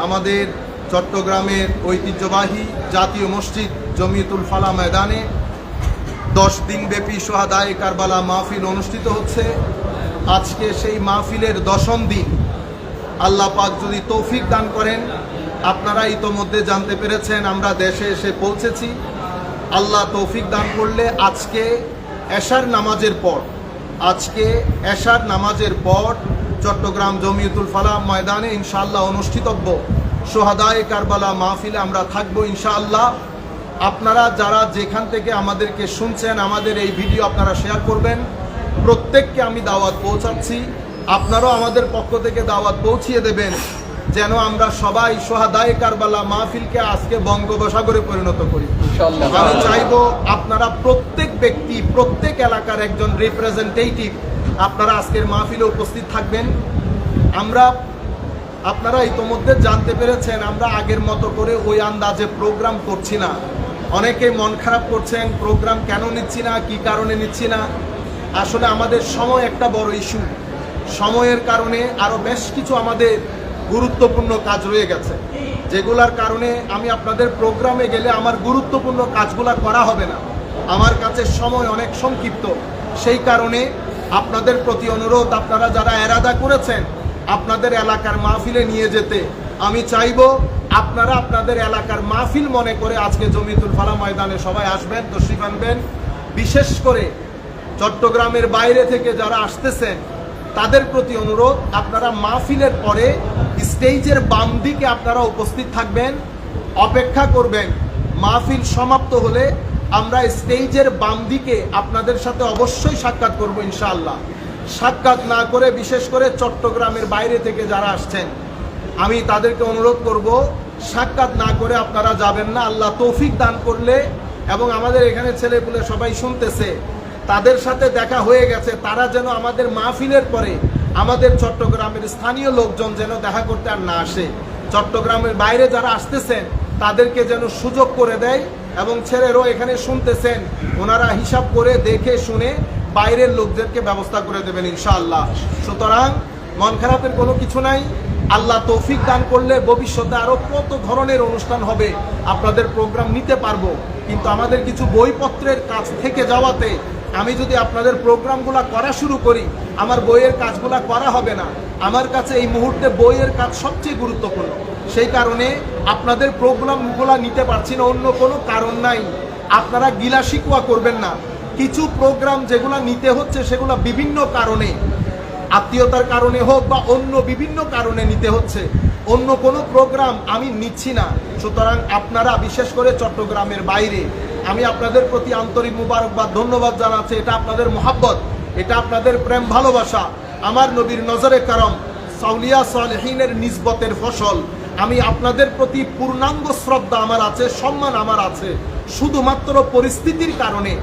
আমাদের চট্টগ্রামের ঐতিহ্যবাহী জাতীয় মসজিদ জমিয়তুল ফালাহ ময়দানে 10 দিনব্যাপী সোহাদায়ে কারবালা মাহফিল অনুষ্ঠিত হচ্ছে। আজকে সেই মাহফিলের 10ম দিন। আল্লাহ পাক যদি তৌফিক দান করেন, আপনারা ইতোমধ্যে জানতে পেরেছেন আমরা দেশে এসে পৌঁছেছি। আল্লাহ তৌফিক দান করলে আজকে এশার নামাজের পর চট্টগ্রাম জমিয়তুল ফালাহ ময়দানে ইনশাআল্লাহ অনুষ্ঠিতব্য সোহাদায়ে কারবালা মাহফিলে আমরা থাকবো ইনশাআল্লাহ। আপনারা যারা যেখান থেকে আমাদেরকে শুনছেন, আমাদের এই ভিডিও আপনারা শেয়ার করবেন। প্রত্যেককে আমি দাওয়াত পৌঁছাচ্ছি, আপনারাও আমাদের পক্ষ থেকে দাওয়াত পৌঁছিয়ে দেবেন, যেন আমরা সবাই সোহাদায়ে কারবালা মাহফিলকে আজকে বঙ্গোপসাগরে পরিণত করি। আমি চাইবো আপনারা প্রত্যেক ব্যক্তি, প্রত্যেক এলাকার একজন রিপ্রেজেন্টেটিভ আপনারা আজকের মাহফিলে উপস্থিত থাকবেন। আপনারা ইতোমধ্যে জানতে পেরেছেন আমরা আগের মতো করে ওই আন্দাজে প্রোগ্রাম করছি না। অনেকে মন খারাপ করছেন, প্রোগ্রাম কেন নিচ্ছি না, কি কারণে নিচ্ছি না। আসলে আমাদের সময় একটা বড় ইস্যু। সময়ের কারণে আরও বেশ কিছু আমাদের গুরুত্বপূর্ণ কাজ রয়ে গেছে, যেগুলার কারণে আমি আপনাদের প্রোগ্রামে গেলে আমার গুরুত্বপূর্ণ কাজগুলা করা হবে না। আমার কাছে সময় অনেক সংক্ষিপ্ত। সেই কারণে আপনাদের প্রতি অনুরোধ, আপনারা যারা এরাদা করেছেন আপনাদের এলাকার মাহফিলে নিয়ে যেতে, আমি চাইবো আপনারা আপনাদের এলাকার মাহফিল মনে করে আজকে জমিয়তুল ফালাহ ময়দানে সবাই আসবেন, তশরিফ আনবেন। বিশেষ করে চট্টগ্রামের বাইরে থেকে যারা আসতেছেন তাদের প্রতি অনুরোধ, আপনারা মাহফিলের পরে স্টেজের বাম দিকে আপনারা উপস্থিত থাকবেন, অপেক্ষা করবেন। মাহফিল সমাপ্ত হলে আমরা স্টেজের বাম দিকে আপনাদের সাথে অবশ্যই সাক্ষাৎ করব ইনশাআল্লাহ। সাক্ষাৎ না করে, বিশেষ করে চট্টগ্রামের বাইরে থেকে যারা আসছেন, আমি তাদেরকে অনুরোধ করব সাক্ষাৎ না করে আপনারা যাবেন না। আল্লাহ তৌফিক দান করলে, এবং আমাদের এখানে ছেলেপুলে সবাই শুনতেছে, তাদের সাথে দেখা হয়ে গেছে, তারা যেন আমাদের মাহফিলের পরে আমাদের চট্টগ্রামের স্থানীয় লোকজন যেন দেখা করতে আর না আসে। চট্টগ্রামের বাইরে যারা আসতেছেন তাদেরকে যেন সুযোগ করে দেয়, এবং ছেলেরও এখানে শুনতেছেন, ওনারা হিসাব করে দেখে শুনে বাইরের লোকদেরকে ব্যবস্থা করে দেবেন ইনশাআল্লাহ। সুতরাং মন খারাপের কোনো কিছু নাই। আল্লাহ তৌফিক দান করলে ভবিষ্যতে আরও কত ধরনের অনুষ্ঠান হবে, আপনাদের প্রোগ্রাম নিতে পারবো। কিন্তু আমাদের কিছু বইপত্রের কাজ থেকে যাওয়াতে আমি যদি আপনাদের প্রোগ্রামগুলো করা শুরু করি, আমার বইয়ের কাজগুলো করা হবে না। আমার কাছে এই মুহূর্তে বইয়ের কাজ সবচেয়ে গুরুত্বপূর্ণ। সেই কারণে আপনাদের প্রোগ্রামগুলো নিতে পারছি না, অন্য কোনো কারণ নাই। আপনারা গিলা শিকওয়া করবেন না। কিছু প্রোগ্রাম যেগুলো নিতে হচ্ছে সেগুলো বিভিন্ন কারণে, আত্মীয়তার কারণে হোক বা অন্য বিভিন্ন কারণে নিতে হচ্ছে। অন্য কোনো প্রোগ্রাম আমি নিচ্ছি না। সুতরাং আপনারা, বিশেষ করে চট্টগ্রামের বাইরে, আমি আপনাদের প্রতি আন্তরিক মুবারকবাদ, ধন্যবাদ জানাচ্ছি। এটা আপনাদের মোহাব্বত, এটা আপনাদের প্রেম ভালোবাসা, আমার নবীর নজরে কারম, সাউলিয়া সালেহিনের নিসবতের ফসল। আমি আপনাদের প্রতি পূর্ণাঙ্গ শ্রদ্ধা আমার আছে, সম্মান আমার আছে, শুধুমাত্র পরিস্থিতির কারণে।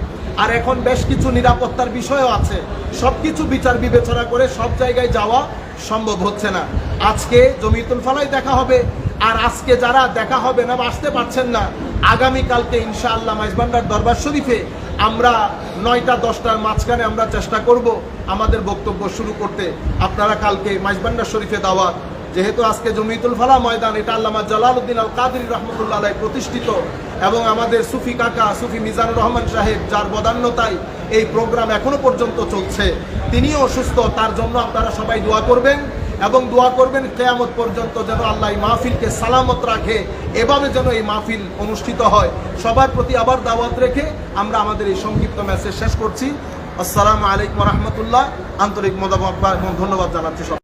আর এখন বেশ কিছু নিরাপত্তার বিষয়ও আছে। সব কিছু বিচার বিবেচনা করে সব জায়গায় যাওয়া সম্ভব হচ্ছে না। আজকে জমিয়তুল ফালাহ দেখা হবে, আর আজকে যারা দেখা হবে না বা আসতে পারছেন না, আগামীকালকে ইনশাআল্লাহ মাইজবান্ডার দরবার শরীফে আমরা 9টা 10টার মাঝখানে আমরা চেষ্টা করব আমাদের বক্তব্য শুরু করতে। আপনারা কালকে মাইজবান্ডার শরীফে দাওয়াত। যেহেতু আজকে জমিয়তুল ফালাহ ময়দান, এটা আল্লামা জালালউদ্দিন আল কাদরি রহমতুল্লাহ আলাইহি প্রতিষ্ঠিত, এবং আমাদের সুফি কাকা সুফি মিজানুর রহমান সাহেব, যার বদান্যতায় এই প্রোগ্রাম এখনো পর্যন্ত চলছে, তিনিও অসুস্থ। তার জন্য আপনারা সবাই দোয়া করবেন, এবং দোয়া করবেন কিয়ামত পর্যন্ত যেন আল্লাহ এই মাহফিলকে সালামত রাখে, এভাবে যেন এই মাহফিল অনুষ্ঠিত হয়। সবার প্রতি আবার দাওয়াত রেখে আমরা আমাদের এই সংক্ষিপ্ত মেসেজ শেষ করছি। আসসালামু আলাইকুম ওয়া রাহমাতুল্লাহ। আন্তরিক মোবারকবাদ এবং ধন্যবাদ জানাচ্ছি।